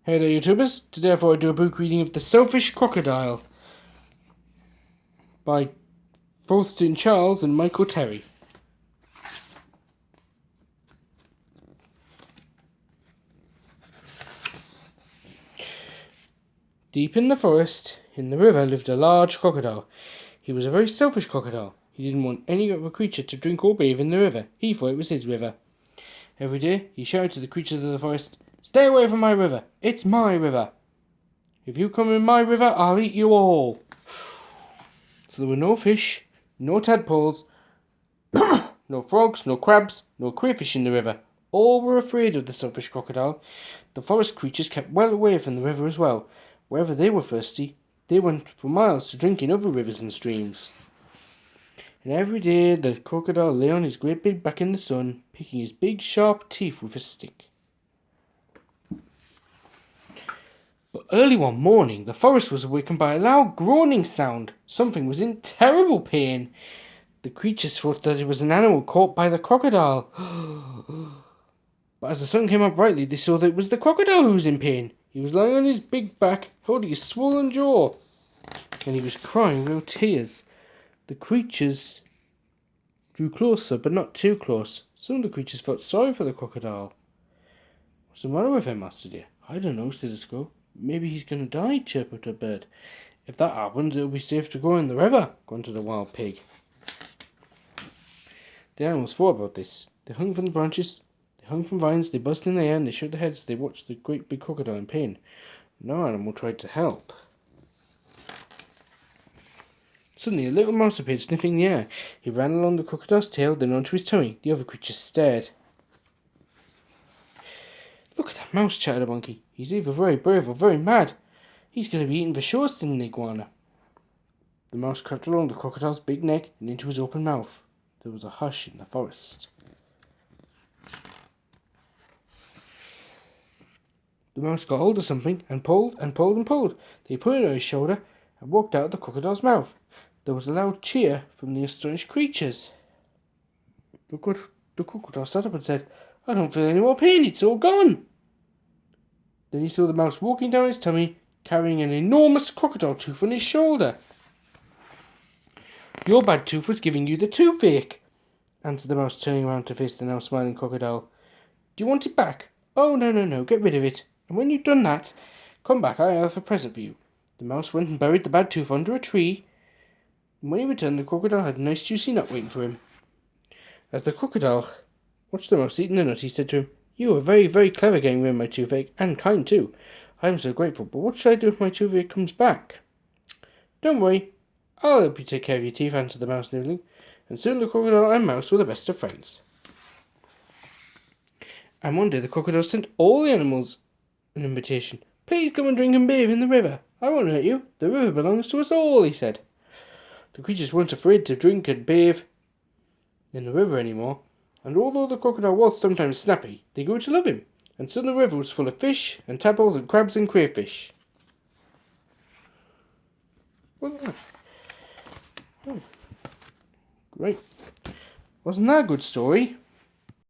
Hey there, YouTubers. Today I thought I'd do a book reading of The Selfish Crocodile by Faustin Charles and Michael Terry. Deep in the forest, in the river, lived a large crocodile. He was a very selfish crocodile. He didn't want any other creature to drink or bathe in the river. He thought it was his river. Every day he shouted to the creatures of the forest, "Stay away from my river! It's my river! If you come in my river, I'll eat you all!" So there were no fish, no tadpoles, no frogs, no crabs, no crayfish in the river. All were afraid of the selfish crocodile. The forest creatures kept well away from the river as well. Wherever they were thirsty, they went for miles to drink in other rivers and streams. And every day the crocodile lay on his great big back in the sun, picking his big sharp teeth with a stick. But early one morning, the forest was awakened by a loud groaning sound. Something was in terrible pain. The creatures thought that it was an animal caught by the crocodile. But as the sun came up brightly, they saw that it was the crocodile who was in pain. He was lying on his big back, holding his swollen jaw, and he was crying real tears. The creatures drew closer, but not too close. Some of the creatures felt sorry for the crocodile. "What's the matter with him?" asked the deer. "I don't know," said the squirrel. "Maybe he's going to die," chirped a bird. "If that happens, it'll be safe to go in the river," grunted a wild pig. The animals thought about this. They hung from the branches, they hung from vines, they buzzed in the air, and they shook their heads as they watched the great big crocodile in pain. No animal tried to help. Suddenly, a little mouse appeared sniffing the air. He ran along the crocodile's tail, then onto his tummy. The other creatures stared. "Look at that mouse," chattered a monkey. "He's either very brave or very mad. He's going to be eaten for sure," said an iguana. The mouse crept along the crocodile's big neck and into his open mouth. There was a hush in the forest. The mouse got hold of something and pulled and pulled and pulled. He put it on his shoulder and walked out of the crocodile's mouth. There was a loud cheer from the astonished creatures. The crocodile sat up and said, "I don't feel any more pain, it's all gone." Then he saw the mouse walking down his tummy, carrying an enormous crocodile tooth on his shoulder. "Your bad tooth was giving you the toothache," answered the mouse, turning around to face the now smiling crocodile. "Do you want it back?" "Oh, no, get rid of it. And when you've done that, come back, I have a present for you." The mouse went and buried the bad tooth under a tree, and when he returned, the crocodile had a nice juicy nut waiting for him. As the crocodile watched the mouse eating the nut, he said to him, "You are very, very clever getting rid of my toothache, and kind too. I am so grateful, but what should I do if my toothache comes back?" "Don't worry, I'll help you take care of your teeth," answered the mouse, nibbling, and soon the crocodile and mouse were the best of friends. And one day the crocodile sent all the animals an invitation. "Please come and drink and bathe in the river. I won't hurt you. The river belongs to us all," he said. The creatures weren't afraid to drink and bathe in the river anymore, and although the crocodile was sometimes snappy, they grew to love him, and soon the river was full of fish and tadpoles and crabs and crayfish. Great. Wasn't that a good story?